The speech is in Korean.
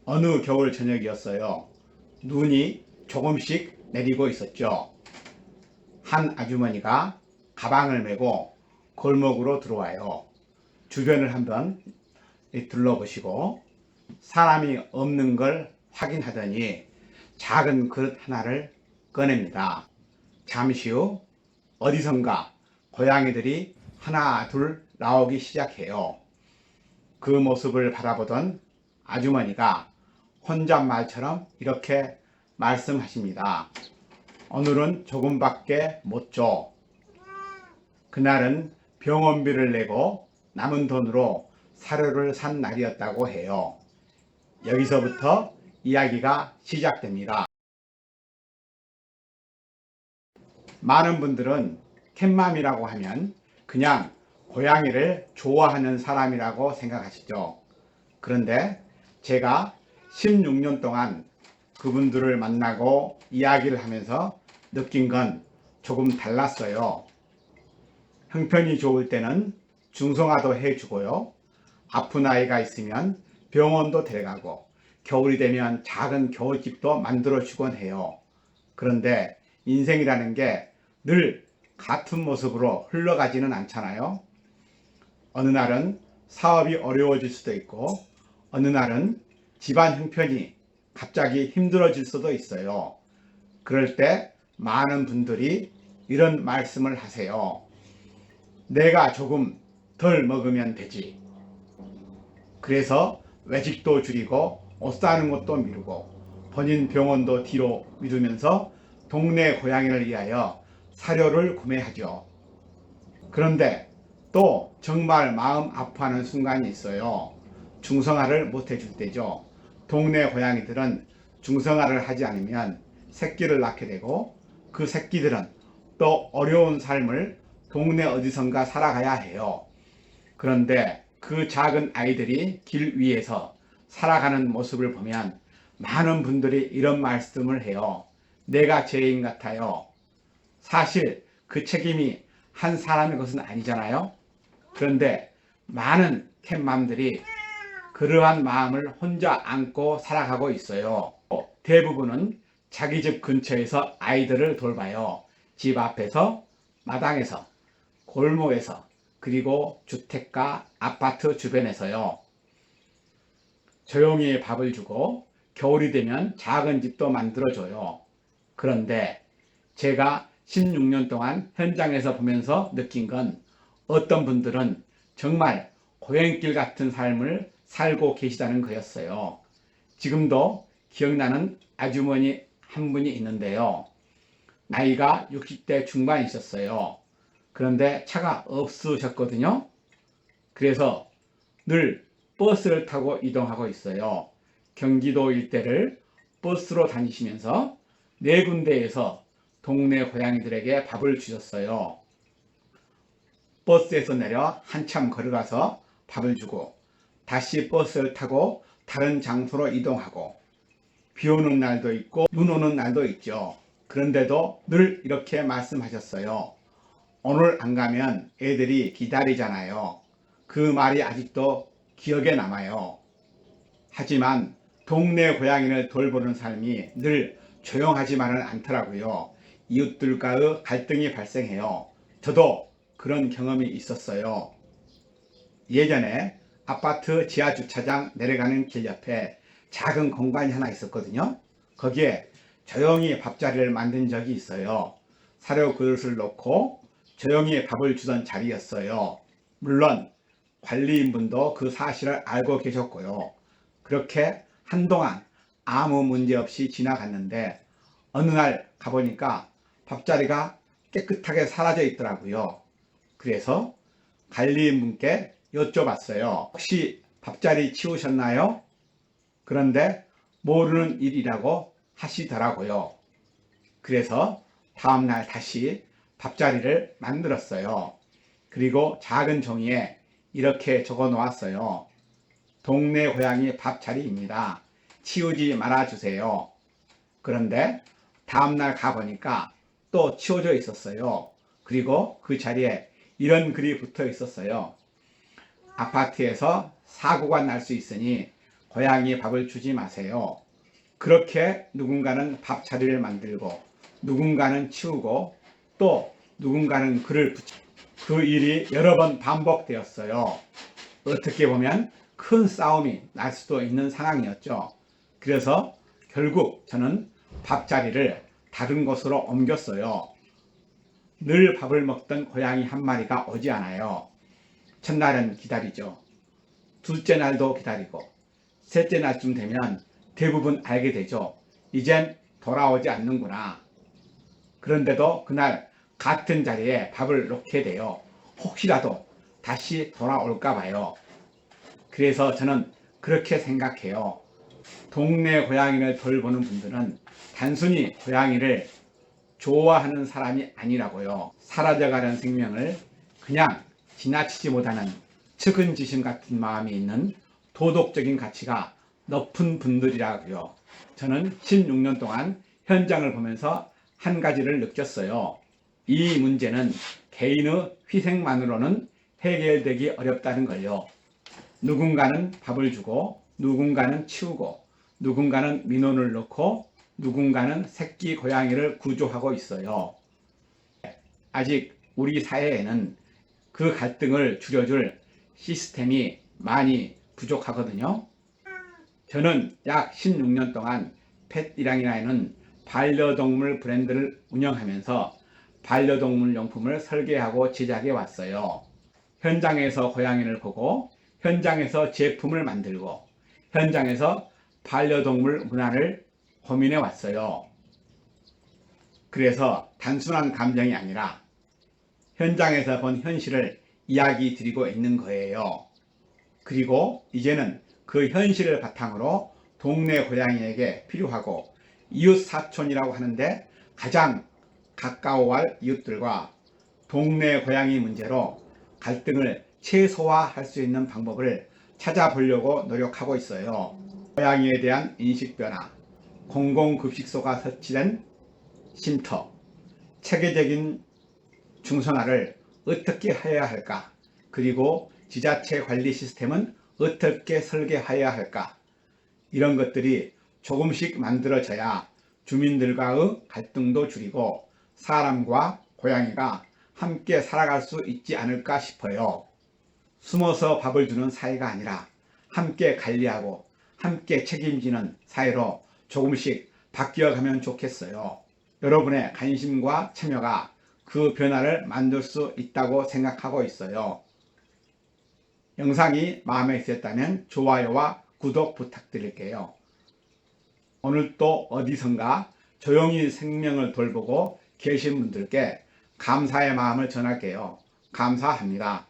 어느 겨울 저녁이었어요. 눈이 조금씩 내리고 있었죠. 한 아주머니가 가방을 메고 골목으로 들어와요. 주변을 한번 둘러보시고 사람이 없는 걸 확인하더니 작은 그릇 하나를 꺼냅니다. 잠시 후 어디선가 고양이들이 하나 둘 나오기 시작해요. 그 모습을 바라보던 아주머니가 혼잣말처럼 이렇게 말씀하십니다. 오늘은 조금밖에 못 줘. 그날은 병원비를 내고 남은 돈으로 사료를 산 날이었다고 해요. 여기서부터 이야기가 시작됩니다. 많은 분들은 캣맘이라고 하면 그냥 고양이를 좋아하는 사람이라고 생각하시죠. 그런데 제가 16년 동안 그분들을 만나고 이야기를 하면서 느낀 건 조금 달랐어요. 형편이 좋을 때는 중성화도 해주고요. 아픈 아이가 있으면 병원도 데려가고 겨울이 되면 작은 겨울집도 만들어주곤 해요. 그런데 인생이라는 게 늘 같은 모습으로 흘러가지는 않잖아요. 어느 날은 사업이 어려워질 수도 있고 어느 날은 집안 형편이 갑자기 힘들어질 수도 있어요. 그럴 때 많은 분들이 이런 말씀을 하세요. 내가 조금 덜 먹으면 되지. 그래서 외식도 줄이고 옷 사는 것도 미루고 본인 병원도 뒤로 미루면서 동네 고양이를 위하여 사료를 구매하죠. 그런데 또 정말 마음 아파하는 순간이 있어요. 중성화를 못 해줄 때죠. 동네 고양이들은 중성화를 하지 않으면 새끼를 낳게 되고 그 새끼들은 또 어려운 삶을 동네 어디선가 살아가야 해요. 그런데 그 작은 아이들이 길 위에서 살아가는 모습을 보면 많은 분들이 이런 말씀을 해요. 내가 죄인 같아요. 사실 그 책임이 한 사람의 것은 아니잖아요. 그런데 많은 캣맘들이 그러한 마음을 혼자 안고 살아가고 있어요. 대부분은 자기 집 근처에서 아이들을 돌봐요. 집 앞에서, 마당에서, 골목에서, 그리고 주택가, 아파트 주변에서요. 조용히 밥을 주고 겨울이 되면 작은 집도 만들어줘요. 그런데 제가 16년 동안 현장에서 보면서 느낀 건 어떤 분들은 정말 고행길 같은 삶을 살고 계시다는 거였어요. 지금도 기억나는 아주머니 한 분이 있는데요. 나이가 60대 중반이셨어요. 그런데 차가 없으셨거든요. 그래서 늘 버스를 타고 이동하고 있어요. 경기도 일대를 버스로 다니시면서 네 군데에서 동네 고양이들에게 밥을 주셨어요. 버스에서 내려 한참 걸어가서 밥을 주고 다시 버스를 타고 다른 장소로 이동하고 비 오는 날도 있고 눈 오는 날도 있죠. 그런데도 늘 이렇게 말씀하셨어요. 오늘 안 가면 애들이 기다리잖아요. 그 말이 아직도 기억에 남아요. 하지만 동네 고양이를 돌보는 삶이 늘 조용하지만은 않더라고요. 이웃들과의 갈등이 발생해요. 저도 그런 경험이 있었어요. 예전에 아파트 지하 주차장 내려가는 길 옆에 작은 공간이 하나 있었거든요. 거기에 조용히 밥자리를 만든 적이 있어요. 사료 그릇을 놓고 조용히 밥을 주던 자리였어요. 물론 관리인분도 그 사실을 알고 계셨고요. 그렇게 한동안 아무 문제 없이 지나갔는데 어느 날 가보니까 밥자리가 깨끗하게 사라져 있더라고요. 그래서 관리인분께 여쭤봤어요. 혹시 밥자리 치우셨나요? 그런데 모르는 일이라고 하시더라고요. 그래서 다음날 다시 밥자리를 만들었어요. 그리고 작은 종이에 이렇게 적어 놓았어요. 동네 고양이 밥자리입니다. 치우지 말아주세요. 그런데 다음날 가보니까 또 치워져 있었어요. 그리고 그 자리에 이런 글이 붙어 있었어요. 아파트에서 사고가 날 수 있으니 고양이 밥을 주지 마세요. 그렇게 누군가는 밥자리를 만들고 누군가는 치우고 또 누군가는 글을 붙이고 그 일이 여러 번 반복되었어요. 어떻게 보면 큰 싸움이 날 수도 있는 상황이었죠. 그래서 결국 저는 밥자리를 다른 곳으로 옮겼어요. 늘 밥을 먹던 고양이 한 마리가 오지 않아요. 첫날은 기다리죠. 둘째 날도 기다리고 셋째 날쯤 되면 대부분 알게 되죠. 이젠 돌아오지 않는구나. 그런데도 그날 같은 자리에 밥을 놓게 돼요. 혹시라도 다시 돌아올까 봐요. 그래서 저는 그렇게 생각해요. 동네 고양이를 돌보는 분들은 단순히 고양이를 좋아하는 사람이 아니라고요. 사라져가는 생명을 그냥 지나치지 못하는 측은지심 같은 마음이 있는 도덕적인 가치가 높은 분들이라고요. 저는 16년 동안 현장을 보면서 한 가지를 느꼈어요. 이 문제는 개인의 희생만으로는 해결되기 어렵다는 걸요. 누군가는 밥을 주고 누군가는 치우고 누군가는 민원을 넣고 누군가는 새끼 고양이를 구조하고 있어요. 아직 우리 사회에는 그 갈등을 줄여줄 시스템이 많이 부족하거든요. 저는 약 16년 동안 펫이랑이라는 반려동물 브랜드를 운영하면서 반려동물 용품을 설계하고 제작해 왔어요. 현장에서 고양이를 보고 현장에서 제품을 만들고 현장에서 반려동물 문화를 고민해 왔어요. 그래서 단순한 감정이 아니라 현장에서 본 현실을 이야기 드리고 있는 거예요. 그리고 이제는 그 현실을 바탕으로 동네 고양이에게 필요하고 이웃 사촌이라고 하는데 가장 가까워할 이웃들과 동네 고양이 문제로 갈등을 최소화할 수 있는 방법을 찾아보려고 노력하고 있어요. 고양이에 대한 인식 변화, 공공급식소가 설치된 쉼터, 체계적인 중성화를 어떻게 해야 할까? 그리고 지자체 관리 시스템은 어떻게 설계해야 할까? 이런 것들이 조금씩 만들어져야 주민들과의 갈등도 줄이고 사람과 고양이가 함께 살아갈 수 있지 않을까 싶어요. 숨어서 밥을 주는 사회가 아니라 함께 관리하고 함께 책임지는 사회로 조금씩 바뀌어가면 좋겠어요. 여러분의 관심과 참여가 그 변화를 만들 수 있다고 생각하고 있어요. 영상이 마음에 드셨다면 좋아요와 구독 부탁드릴게요. 오늘 또 어디선가 조용히 생명을 돌보고 계신 분들께 감사의 마음을 전할게요. 감사합니다.